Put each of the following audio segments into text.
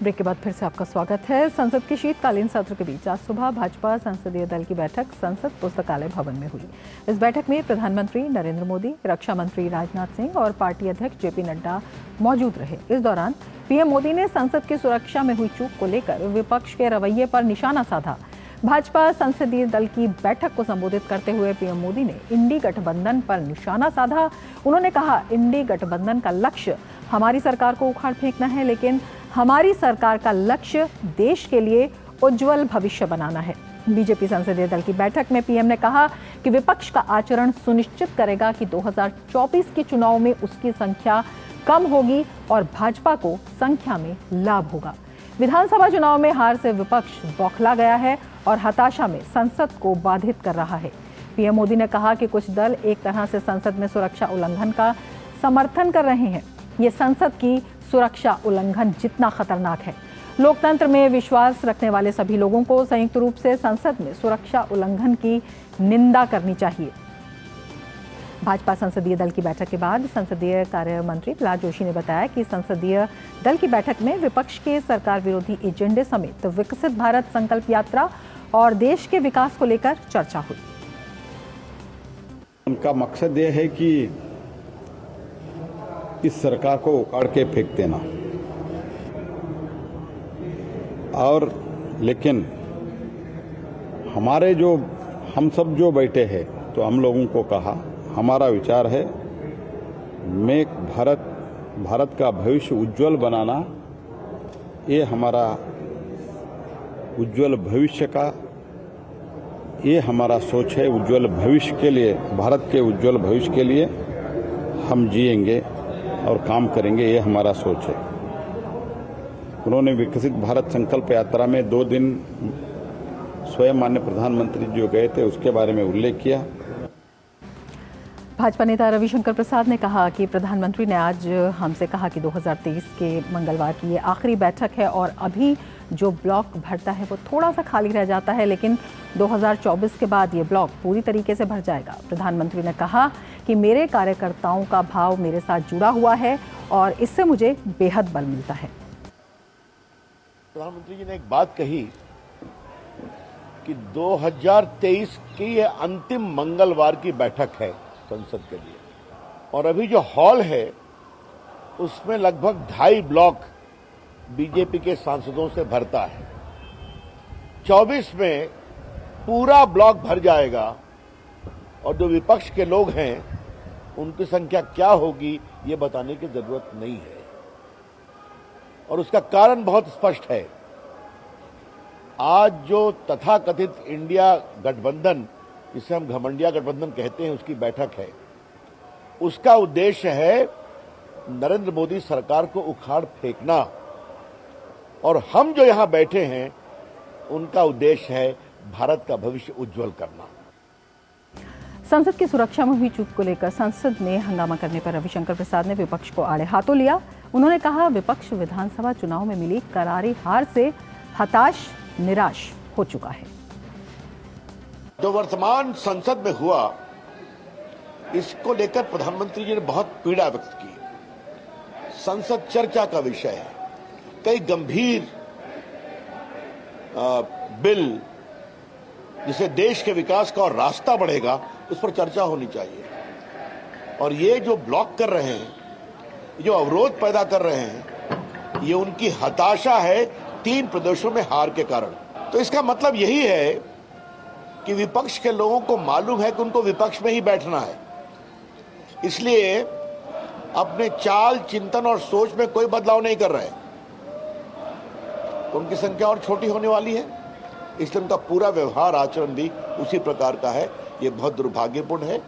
Break के बाद फिर से आपका स्वागत है। संसद के शीतकालीन सत्र के बीच आज सुबह भाजपा संसदीय दल की बैठक संसद पुस्तकालय भवन में हुई। इस बैठक में प्रधानमंत्री नरेंद्र मोदी, रक्षा मंत्री राजनाथ सिंह और पार्टी अध्यक्ष जेपी नड्डा मौजूद रहे। इस दौरान पीएम मोदी ने संसद की सुरक्षा में हुई चूक को लेकर विपक्ष के रवैये पर निशाना साधा। भाजपा संसदीय दल की बैठक को संबोधित करते हुए पीएम मोदी ने इंडी गठबंधन पर निशाना साधा। उन्होंने कहा, इंडी गठबंधन का लक्ष्य हमारी सरकार को उखाड़ फेंकना है, लेकिन हमारी सरकार का लक्ष्य देश के लिए उज्जवल भविष्य बनाना है। बीजेपी संसदीय दल की बैठक में पीएम ने कहा कि विपक्ष का आचरण सुनिश्चित करेगा कि 2024 के चुनाव में उसकी संख्या कम होगी और भाजपा को संख्या में लाभ होगा। विधानसभा चुनाव में हार से विपक्ष बौखला गया है और हताशा में संसद को बाधित कर रहा है। पीएम मोदी ने कहा कि कुछ दल एक तरह से संसद में सुरक्षा उल्लंघन का समर्थन कर रहे हैं। ये संसद की सुरक्षा उल्लंघन जितना खतरनाक है। लोकतंत्र में विश्वास रखने वाले सभी लोगों को संयुक्त रूप से संसद में सुरक्षा उल्लंघन की निंदा करनी चाहिए। भाजपा संसदीय दल की बैठक के बाद संसदीय कार्य मंत्री प्रहलाद जोशी ने बताया कि संसदीय दल की बैठक में विपक्ष के सरकार विरोधी एजेंडे समेत विकसित भारत संकल्प यात्रा और देश के विकास को लेकर चर्चा हुई। उनका मकसद यह है कि इस सरकार को उखाड़ के फेंक देना, और लेकिन हम सब जो बैठे हैं तो हम लोगों को कहा, हमारा विचार है मेक भारत का भविष्य उज्जवल बनाना। ये हमारा उज्जवल भविष्य का ये हमारा सोच है। उज्जवल भविष्य के लिए, भारत के उज्जवल भविष्य के लिए हम जिएंगे और काम करेंगे, ये हमारा सोच है। उन्होंने विकसित भारत संकल्प यात्रा में 2 दिन स्वयं माननीय प्रधानमंत्री जो गए थे उसके बारे में उल्लेख किया। भाजपा नेता रविशंकर प्रसाद ने कहा कि प्रधानमंत्री ने आज हमसे कहा कि 2023 के मंगलवार की ये आखिरी बैठक है और अभी जो ब्लॉक भरता है वो थोड़ा सा खाली रह जाता है, लेकिन 2024 के बाद ये ब्लॉक पूरी तरीके से भर जाएगा। प्रधानमंत्री ने कहा कि मेरे कार्यकर्ताओं का भाव मेरे साथ जुड़ा हुआ है और इससे मुझे बेहद बल मिलता है। प्रधानमंत्री जी ने एक बात कही कि 2023 की ये अंतिम मंगलवार की बैठक है संसद के लिए, और अभी जो हॉल है उसमें लगभग 2.5 ब्लॉक बीजेपी के सांसदों से भरता है। 24 में पूरा ब्लॉक भर जाएगा और जो विपक्ष के लोग हैं उनकी संख्या क्या होगी ये बताने की जरूरत नहीं है, और उसका कारण बहुत स्पष्ट है। आज जो तथाकथित इंडिया गठबंधन, जिसे हम घमंडिया गठबंधन कहते हैं, उसकी बैठक है, उसका उद्देश्य है नरेंद्र मोदी सरकार को उखाड़ फेंकना, और हम जो यहां बैठे हैं उनका उद्देश्य है भारत का भविष्य उज्जवल करना। संसद की सुरक्षा में हुई चूक को लेकर संसद में हंगामा करने पर रविशंकर प्रसाद ने विपक्ष को आड़े हाथों लिया। उन्होंने कहा, विपक्ष विधानसभा चुनाव में मिली करारी हार से हताश निराश हो चुका है। जो वर्तमान संसद में हुआ, इसको लेकर प्रधानमंत्री जी ने बहुत पीड़ा व्यक्त की। संसद चर्चा का विषय है। कई गंभीर बिल जिसे देश के विकास का और रास्ता बढ़ेगा, उस पर चर्चा होनी चाहिए। और ये जो ब्लॉक कर रहे हैं, जो अवरोध पैदा कर रहे हैं, ये उनकी हताशा है 3 प्रदेशों में हार के कारण। तो इसका मतलब यही है कि विपक्ष के लोगों को मालूम है कि उनको विपक्ष में ही बैठना है, इसलिए अपने चाल, चिंतन और सोच में कोई बदलाव नहीं कर रहे। उनकी संख्या और छोटी होने वाली है, इसलिए उनका पूरा व्यवहार, आचरण भी उसी प्रकार का है। ये बहुत दुर्भाग्यपूर्ण है।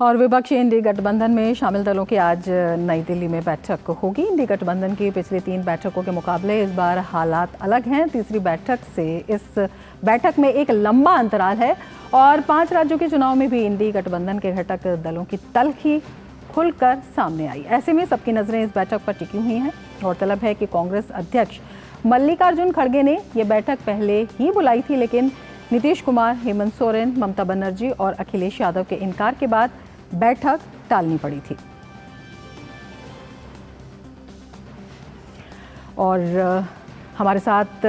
और विपक्षी इंडी गठबंधन में शामिल दलों की आज नई दिल्ली में बैठक होगी। इंडी गठबंधन की पिछली 3 बैठकों के मुकाबले इस बार हालात अलग हैं। तीसरी बैठक से इस बैठक में एक लंबा अंतराल है और 5 राज्यों के चुनाव में भी इंडी गठबंधन के घटक दलों की तल्खी खुलकर सामने आई। ऐसे में सबकी नजरें इस बैठक पर टिकी हुई हैं। गौरतलब है कि कांग्रेस अध्यक्ष मल्लिकार्जुन खड़गे ने यह बैठक पहले ही बुलाई थी, लेकिन नीतीश कुमार, हेमंत सोरेन, ममता बनर्जी और अखिलेश यादव के इनकार के बाद बैठक टालनी पड़ी थी। और हमारे साथ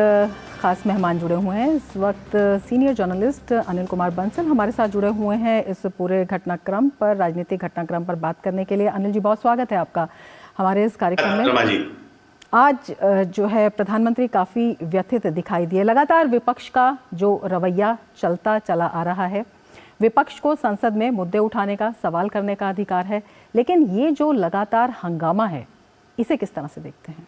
खास मेहमान जुड़े हुए हैं इस वक्त। सीनियर जर्नलिस्ट अनिल कुमार बंसल हमारे साथ जुड़े हुए हैं इस पूरे घटनाक्रम पर, राजनीतिक घटनाक्रम पर बात करने के लिए। अनिल जी, बहुत स्वागत है आपका हमारे इस कार्यक्रम में। आज जो है प्रधानमंत्री काफ़ी व्यथित दिखाई दिए। लगातार विपक्ष का जो रवैया चलता चला आ रहा है, विपक्ष को संसद में मुद्दे उठाने का, सवाल करने का अधिकार है, लेकिन ये जो लगातार हंगामा है, इसे किस तरह से देखते हैं?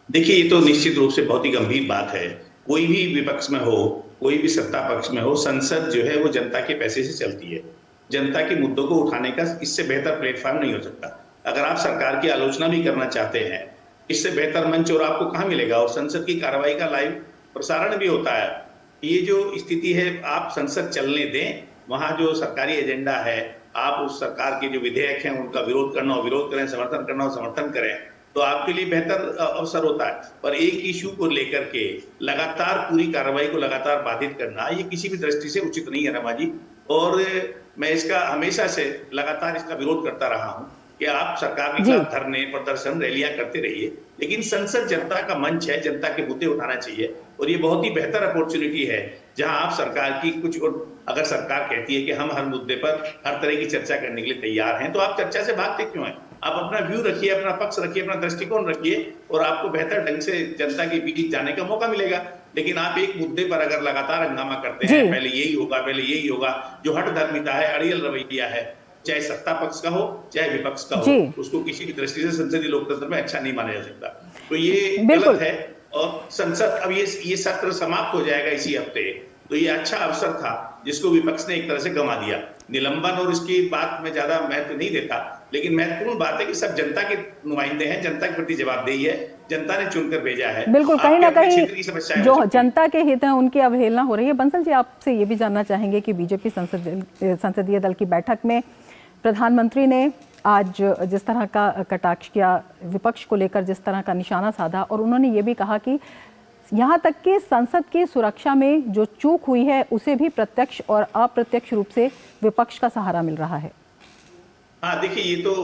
देखिए, ये तो निश्चित रूप से बहुत ही गंभीर बात है। कोई भी विपक्ष में हो, कोई भी सत्ता पक्ष में हो, संसद जो है वो जनता के पैसे से चलती है। जनता के मुद्दों को उठाने का इससे बेहतर प्लेटफॉर्म नहीं हो सकता। अगर आप सरकार की आलोचना भी करना चाहते हैं, इससे बेहतर मंच और आपको कहां मिलेगा। और संसद की कार्रवाई का लाइव प्रसारण भी होता है। ये जो स्थिति है, आप संसद चलने दें, वहां जो सरकारी एजेंडा है, आप उस सरकार के जो विधेयक हैं उनका विरोध करना और विरोध करें, समर्थन करना और समर्थन करें, तो आपके लिए बेहतर अवसर होता है। पर एक इश्यू को लेकर के लगातार पूरी कार्रवाई को लगातार बाधित करना, ये किसी भी दृष्टि से उचित नहीं है रमा जी। और मैं इसका हमेशा से लगातार इसका विरोध करता रहा हूं कि आप सरकार के खिलाफ धरने, प्रदर्शन, रैलियां करते रहिए, लेकिन संसद जनता का मंच है, जनता के मुद्दे उठाना चाहिए। और ये बहुत ही बेहतर अपॉर्चुनिटी है जहां आप सरकार की कुछ, अगर सरकार कहती है कि हम हर मुद्दे पर हर तरह की चर्चा करने के लिए तैयार हैं, तो आप चर्चा से भागते क्यों हैं? आप अपना व्यू रखिए, अपना पक्ष रखिए, अपना दृष्टिकोण रखिए और आपको बेहतर ढंग से जनता के बीच जाने का मौका मिलेगा। लेकिन आप एक मुद्दे पर अगर लगातार हंगामा करते हैं, पहले यही होगा, पहले यही होगा, जो हठधर्मिता है, अड़ियल रवैया है, चाहे सत्ता पक्ष का हो चाहे विपक्ष का हो, उसको किसी भी दृष्टि से संसदीय लोकतंत्र में अच्छा नहीं माना जा सकता। तो ये गलत है। और संसद, अब ये सत्र समाप्त हो जाएगा इसी हफ्ते, तो ये अच्छा अवसर था जिसको विपक्ष ने एक तरह से गंवा दिया। निलंबन और इसकी बात में ज्यादा महत्व नहीं देता, लेकिन महत्वपूर्ण बात है कि सब जनता के नुमाइंदे हैं, जनता के प्रति जवाबदेही है, जनता ने चुनकर भेजा है। बिल्कुल, कहीं ना कहीं जो जनता के हित हैं उनकी अवहेलना हो रही है। बंसल जी, आपसे ये भी जानना चाहेंगे कि बीजेपी संसदीय दल की बैठक में प्रधानमंत्री ने आज जिस तरह का कटाक्ष किया, विपक्ष को लेकर जिस तरह का निशाना साधा, और उन्होंने ये भी कहा कि यहाँ तक कि संसद की सुरक्षा में जो चूक हुई है उसे भी प्रत्यक्ष और अप्रत्यक्ष रूप से विपक्ष का सहारा मिल रहा है। हाँ, देखिए, ये तो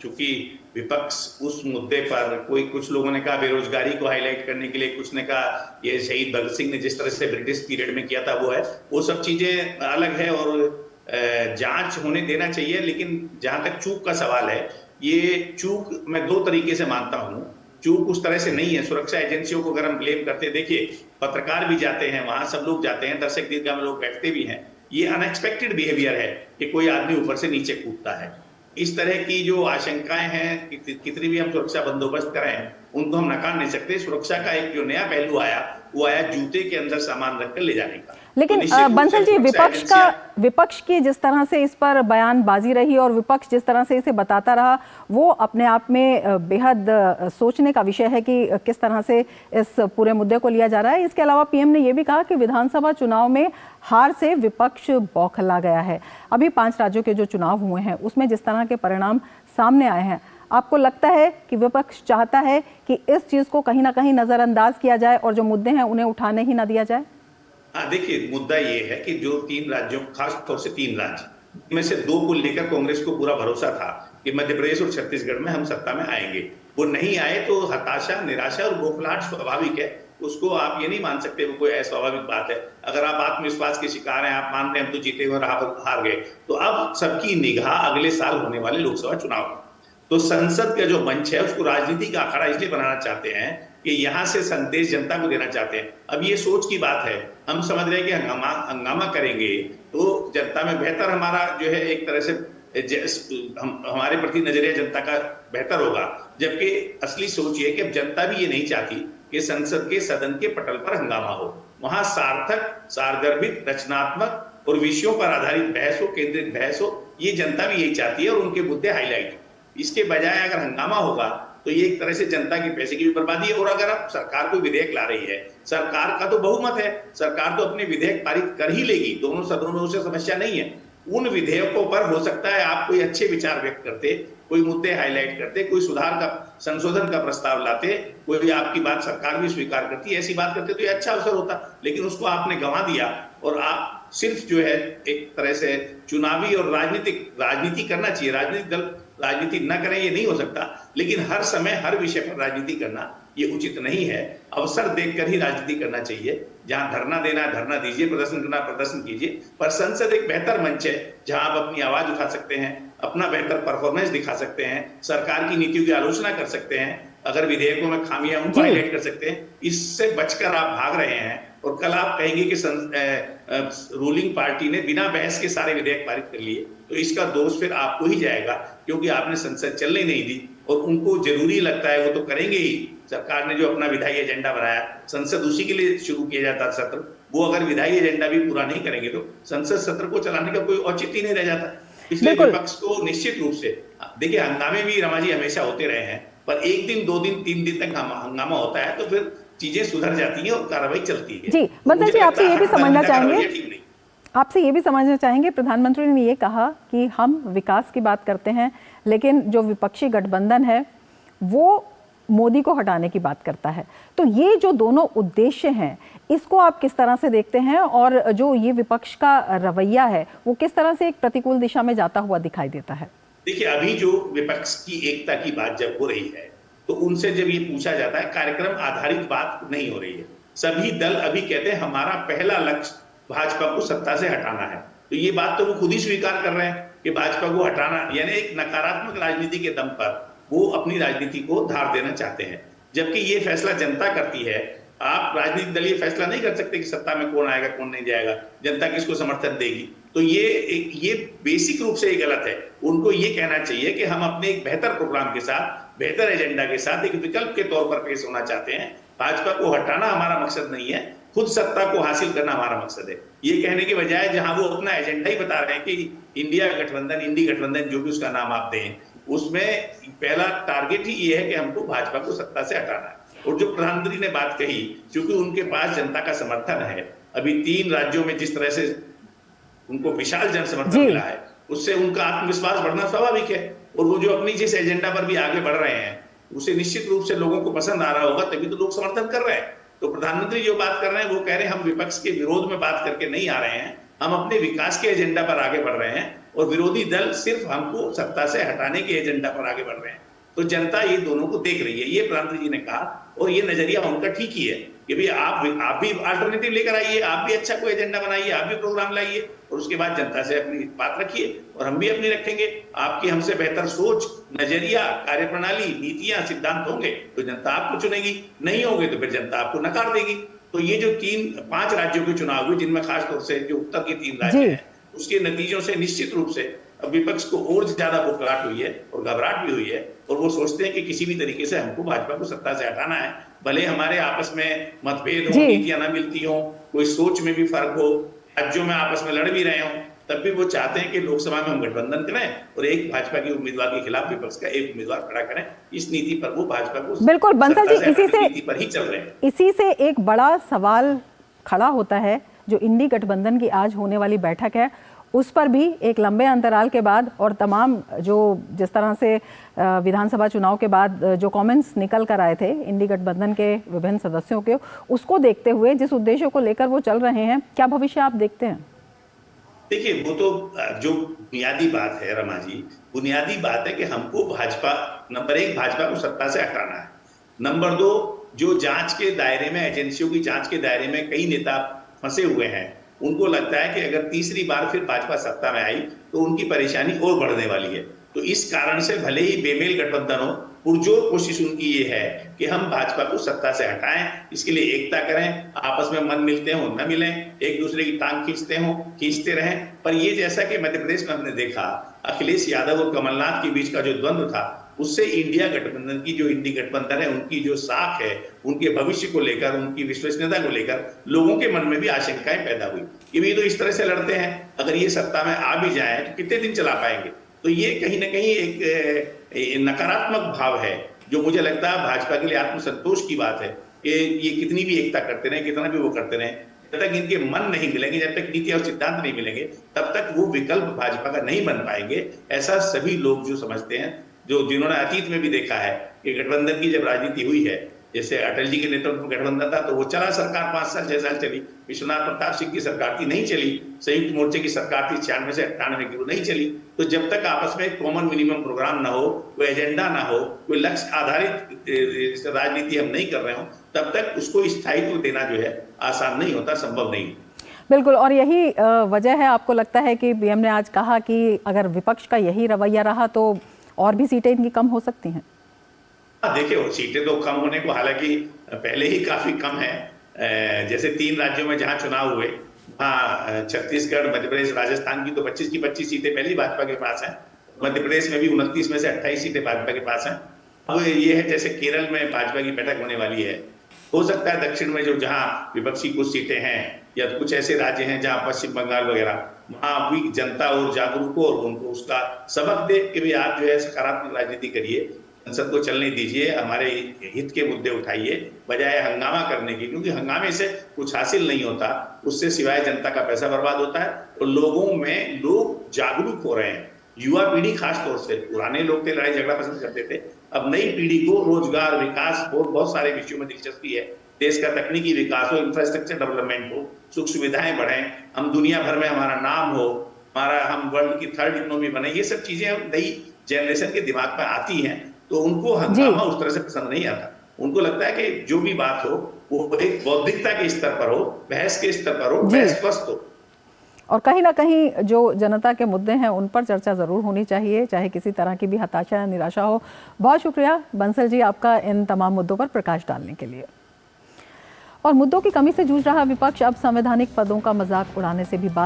चूंकि विपक्ष उस मुद्दे पर, कुछ लोगों ने कहा बेरोजगारी को हाईलाइट करने के लिए, कुछ ने कहा ये शहीद भगत सिंह ने जिस तरह से ब्रिटिश पीरियड में किया था वो है, वो सब चीजें अलग है और जांच होने देना चाहिए। लेकिन जहां तक चूक का सवाल है, ये चूक मैं दो तरीके से मानता हूं। चूक उस तरह से नहीं है, सुरक्षा एजेंसियों को अगर हम ब्लेम करते, देखिए पत्रकार भी जाते हैं वहां, सब लोग जाते हैं, दर्शक दीर्घा में लोग बैठते भी हैं। ये अनएक्सपेक्टेड बिहेवियर है कि कोई आदमी ऊपर से नीचे कूदता है। इस तरह की जो आशंकाएं हैं, कितनी भी हम सुरक्षा बंदोबस्त करें, उनको हम नकार नहीं सकते। सुरक्षा का एक जो नया पहलू आया, वो आया जूते के अंदर सामान रखकर ले जाने का। लेकिन तो बंसल जी, विपक्ष की जिस तरह से इस पर बयानबाजी रही और विपक्ष जिस तरह से इसे बताता रहा, वो अपने आप में बेहद सोचने का विषय है कि किस तरह से इस पूरे मुद्दे को लिया जा रहा है। इसके अलावा पीएम ने यह भी कहा कि विधानसभा चुनाव में हार से विपक्ष बौखला गया है। अभी 5 राज्यों के जो चुनाव हुए हैं उसमें जिस तरह के परिणाम सामने आए हैं, आपको लगता है कि विपक्ष चाहता है कि इस चीज को कहीं ना कहीं नजरअंदाज किया जाए और जो मुद्दे हैं उन्हें उठाने ही ना दिया जाए? हाँ, देखिए, मुद्दा ये है कि जो 3 राज्यों, खास तौर से 3 राज्य में से 2 को लेकर कांग्रेस को पूरा भरोसा था कि मध्य प्रदेश और छत्तीसगढ़ में हम सत्ता में आएंगे, वो नहीं आए, तो हताशा, निराशा और बौखलाहट स्वाभाविक है। उसको आप ये नहीं मान सकते वो कोई अस्वाभाविक बात है। अगर आप आत्मविश्वास के शिकार हैं, आप मानते हैं हम तो जीते हुए हार गए, तो अब सबकी निगाह अगले साल होने वाले लोकसभा चुनाव, तो संसद का जो मंच है उसको राजनीति का अखाड़ा इसलिए बनाना चाहते हैं कि यहां से संदेश जनता को देना चाहते हैं। अब ये सोच की बात है, हम समझ रहे हैं कि हंगामा करेंगे तो जनता में बेहतर, हमारा जो है एक तरह से हमारे प्रति नजरिया जनता का बेहतर होगा, जबकि असली सोच ये है कि अब जनता भी ये नहीं चाहती कि संसद के सदन के पटल पर हंगामा हो। वहां सार्थक, सारगर्भित, रचनात्मक और विषयों पर आधारित बहस हो, केंद्रित बहस हो, ये जनता भी यही चाहती है और उनके मुद्दे हाईलाइट हो। इसके बजाय अगर हंगामा होगा तो ये एक तरह से जनता के पैसे की भी बर्बादी है। और अगर आप सरकार कोई विधेयक ला रही है, सरकार का तो बहुमत है, सरकार तो अपने विधेयक पारित कर ही लेगी, दोनों सदनों से समस्या नहीं है। उन विधेयकों पर हो सकता है आप कोई अच्छे विचार व्यक्त करते, कोई मुद्दे हाईलाइट करते, कोई सुधार का, संशोधन का प्रस्ताव लाते, कोई आपकी बात सरकार भी स्वीकार करती, ऐसी बात करते तो ये अच्छा अवसर होता। लेकिन उसको आपने गंवा दिया और आप सिर्फ जो है एक तरह से चुनावी और राजनीति करना चाहिए। राजनीतिक दल राजनीति न करें ये नहीं हो सकता, लेकिन हर समय हर विषय पर राजनीति करना ये उचित नहीं है। अवसर देखकर ही राजनीति करना चाहिए। जहां धरना देना है धरना दीजिए, प्रदर्शन करना प्रदर्शन कीजिए, पर संसद एक बेहतर मंच है जहां आप अपनी आवाज उठा सकते हैं, अपना बेहतर परफॉर्मेंस दिखा सकते हैं, सरकार की नीतियों की आलोचना कर सकते हैं, अगर विधेयकों में खामियां उनको हाईलाइट कर सकते हैं। इससे बचकर आप भाग रहे हैं और कल आप कहेंगे कि रूलिंग पार्टी ने बिना बहस के सारे विधेयक पारित कर लिए, तो इसका दोष फिर आपको ही जाएगा, क्योंकि आपने संसद चलने नहीं दी। और उनको जरूरी लगता है, वो तो करेंगे ही। सरकार ने जो अपना विधायी एजेंडा बनाया, संसद उसी के लिए शुरू किया जाता सत्र, वो अगर विधायी एजेंडा भी पूरा नहीं करेंगे तो संसद सत्र को चलाने का कोई औचित्य नहीं रह जाता। इसलिए विपक्ष को निश्चित रूप से, देखिए हंगामे भी रमा जी हमेशा होते रहे हैं, पर एक दिन 2 दिन 3 दिन तक हंगामा होता है तो फिर चीजें सुधर जाती हैं और कार्रवाई चलती है। जी बंसल जी, आपसे ये भी समझना चाहेंगे, आपसे ये भी समझना चाहेंगे, प्रधानमंत्री ने ये कहा कि हम विकास की बात करते हैं, लेकिन जो विपक्षी गठबंधन है वो मोदी को हटाने की बात करता है। तो ये जो दोनों उद्देश्य हैं, इसको आप किस तरह से देखते हैं, और जो ये विपक्ष का रवैया है वो किस तरह से एक प्रतिकूल दिशा में जाता हुआ दिखाई देता है? देखिए, अभी जो विपक्ष की एकता की बात जब हो रही है तो उनसे जब ये पूछा जाता है, कार्यक्रम आधारित बात नहीं हो रही है। सभी दल अभी कहते हैं हमारा पहला लक्ष्य भाजपा को सत्ता से हटाना है। तो ये बात तो वो खुद ही स्वीकार कर रहे हैं कि भाजपा को हटाना, यानी एक नकारात्मक राजनीति के दम पर वो अपनी राजनीति को धार देना चाहते हैं। जबकि ये फैसला जनता करती है। आप राजनीतिक दल ये फैसला नहीं कर सकते कि सत्ता में कौन आएगा कौन नहीं जाएगा, जनता किसको समर्थन देगी। तो ये बेसिक रूप से ये गलत है। उनको ये कहना चाहिए कि हम अपने एक बेहतर प्रोग्राम के साथ, बेहतर एजेंडा के साथ एक विकल्प के तौर पर पेश होना चाहते हैं। भाजपा को हटाना हमारा मकसद नहीं है, खुद सत्ता को हासिल करना हमारा मकसद है। ये कहने के बजाय जहां वो अपना एजेंडा ही बता रहे हैं कि इंडिया गठबंधन, इंडी गठबंधन, जो भी उसका नाम आप दें, उसमें पहला टारगेट ही ये है कि हमको भाजपा को सत्ता से हटाना है। और जो प्रधानमंत्री ने बात कही, क्योंकि उनके पास जनता का समर्थन है, अभी 3 राज्यों में जिस तरह से उनको विशाल जन समर्थन मिला है, उससे उनका आत्मविश्वास बढ़ना स्वाभाविक है। और वो जो अपनी जिस एजेंडा पर भी आगे बढ़ रहे हैं, उसे निश्चित रूप से लोगों को पसंद आ रहा होगा, तभी तो लोग समर्थन कर रहे हैं। तो प्रधानमंत्री जो बात कर रहे हैं, वो कह रहे हैं हम विपक्ष के विरोध में बात करके नहीं आ रहे हैं, हम अपने विकास के एजेंडा पर आगे बढ़ रहे हैं, और विरोधी दल सिर्फ हमको सत्ता से हटाने के एजेंडा पर आगे बढ़ रहे हैं। तो जनता ये दोनों को देख रही है, ये प्रधानमंत्री जी ने कहा, और ये नजरिया उनका ठीक ही है कि भाई आप भी अल्टरनेटिव लेकर आइए, आप भी अच्छा कोई एजेंडा बनाइए, आप भी प्रोग्राम लाइए, और उसके बाद जनता से अपनी बात रखिए और हम भी अपनी रखेंगे। आपकी हमसे बेहतर सोच, नजरिया, कार्यप्रणाली, नीतियां, सिद्धांत होंगे तो जनता आपको चुनेगी, नहीं होंगे तो फिर जनता आपको नकार देगी। तो ये जो 5 राज्यों के चुनाव हुए, जिनमें खासतौर से जो उत्तर के 3 राज्य हैं, उसके नतीजों से निश्चित रूप से विपक्ष को और ज्यादा बुखलाहट हुई है और घबराहट भी हुई है, और वो सोचते हैं कि किसी भी तरीके से हमको भाजपा को सत्ता से हटाना है। भले हमारे आपस में मतभेद हो, नीतियां ना मिलती हो, कोई सोच में भी फर्क हो, राज्यों में आपस में लड़ भी रहे हो, तब भी वो चाहते हैं कि लोकसभा में हम गठबंधन करें और एक भाजपा के उम्मीदवार के खिलाफ विपक्ष का एक उम्मीदवार खड़ा करें। इस नीति पर वो भाजपा को बिल्कुल बंसल जी, नीति पर ही चल रहे हैं। इसी से एक बड़ा सवाल खड़ा होता है, जो इंडी गठबंधन की आज होने वाली बैठक है, उस पर भी एक लंबे अंतराल के बाद और तमाम जो जिस तरह से विधानसभा चुनाव के बाद जो कमेंट्स निकल कर आए थे इंडी गठबंधन के विभिन्न सदस्यों के, उसको देखते हुए, जिस उद्देश्य को लेकर वो चल रहे हैं, क्या भविष्य आप देखते हैं? देखिए, वो तो जो बुनियादी बात है रमा जी, बुनियादी बात है कि हमको भाजपा, नंबर 1 भाजपा को सत्ता से हटाना है। नंबर 2, जो जांच के दायरे में, एजेंसियों की जांच के दायरे में कई नेता फंसे हुए हैं, उनको लगता है कि अगर तीसरी बार फिर भाजपा सत्ता में आई तो उनकी परेशानी और बढ़ने वाली है। तो इस कारण से भले ही बेमेल गठबंधन हो, पुरजोर कोशिश उनकी ये है कि हम भाजपा को सत्ता से हटाएं, इसके लिए एकता करें, आपस में मन मिलते हो न मिलें, एक दूसरे की टांग खींचते रहें। पर ये जैसा कि मध्य प्रदेश में हमने देखा, अखिलेश यादव और कमलनाथ के बीच का जो द्वंद्व था, उससे इंडिया गठबंधन की, जो इंडी गठबंधन है, उनकी जो साख है, उनके भविष्य को लेकर, उनकी विश्वसनीयता को लेकर लोगों के मन में भी आशंकाएं पैदा हुई कि भी तो इस तरह से लड़ते हैं, अगर ये सत्ता में आ भी जाए तो कितने दिन चला पाएंगे। तो ये कहीं ना कहीं एक नकारात्मक भाव है, जो मुझे लगता है भाजपा के लिए आत्मसंतोष की बात है कि ये कितनी भी एकता करते रहे, कितना भी वो करते रहे, जब तक इनके मन नहीं मिलेंगे, जब तक नीति और सिद्धांत नहीं मिलेंगे, तब तक वो विकल्प भाजपा का नहीं बन पाएंगे। ऐसा सभी लोग जो समझते हैं, जिन्होंने अतीत में भी देखा है कि गठबंधन की जब राजनीति हुई है, जैसे अटल जी के नेतृत्व में गठबंधन था तो वो चला, सरकार 5 साल 6 साल चली, विश्वनाथ प्रताप सिंह की सरकार थी, नहीं चली। संयुक्त मोर्चे की सरकार थी 96 से 98 की, वो नहीं चली। तो जब तक आपस में कॉमन मिनिमम प्रोग्राम ना हो, कोई एजेंडा ना हो, कोई लक्ष्य आधारित राजनीति हम नहीं कर रहे हो, तब तक उसको स्थायित्व देना जो है आसान नहीं होता, संभव नहीं। बिल्कुल, और यही वजह है, आपको लगता है कि पीएम ने आज कहा कि अगर विपक्ष का यही रवैया रहा तो और भी सीटें इनकी कम हो सकती हैं? देखिए, सीटें तो कम होने को हालांकि पहले ही काफी कम है। जैसे 3 राज्यों में जहां चुनाव हुए, वहां छत्तीसगढ़, मध्य प्रदेश, राजस्थान की तो 25 की 25 सीटें पहले ही भाजपा के पास हैं। मध्य प्रदेश में भी 29 में से 28 सीटें भाजपा के पास हैं। अब ये है जैसे केरल में भाजपा की बैठक होने वाली है, हो सकता है दक्षिण में जो जहां विपक्षी कुछ सीटें हैं, या कुछ ऐसे राज्य हैं जहां पश्चिम बंगाल वगैरह, वहां भी जनता और जागरूक हो और उनको उसका सबक दे कि भाई आप जो है सकारात्मक राजनीति करिए, संसद को चलने दीजिए, हमारे हित के मुद्दे उठाइए, बजाय हंगामा करने की, क्योंकि हंगामे से कुछ हासिल नहीं होता, उससे सिवाय जनता का पैसा बर्बाद होता है। और लोगों में लोग जागरूक हो रहे हैं, युवा पीढ़ी खास तौर से। पुराने लोग थे लड़ाई झगड़ा पसंद करते थे, अब नई पीढ़ी को रोजगार, विकास और बहुत सारे विषयों में दिलचस्पी है। देश का तकनीकी विकास हो, इंफ्रास्ट्रक्चर डेवलपमेंट हो, सुख सुविधाएं बढ़े, हम दुनिया भर में हमारा नाम हो, हम वर्ल्ड की 3rd इकोनॉमी बने, ये सब चीजें नई जनरेशन के दिमाग में आती हैं। तो उनको हंगामा उस तरह से पसंद नहीं आता। उनको लगता है कि जो भी बात हो वो एक बौद्धिकता के स्तर पर हो, बहस के स्तर पर हो, बहस स्वस्थ हो। और कहीं ना कहीं जो जनता के मुद्दे हैं उन पर चर्चा जरूर होनी चाहिए, चाहे किसी तरह की भी हताशा या निराशा हो। बहुत शुक्रिया बंसल जी आपका इन तमाम मुद्दों पर प्रकाश डालने के लिए। और मुद्दों की कमी से जूझ रहा विपक्ष अब संवैधानिक पदों का मजाक उड़ाने से भी बात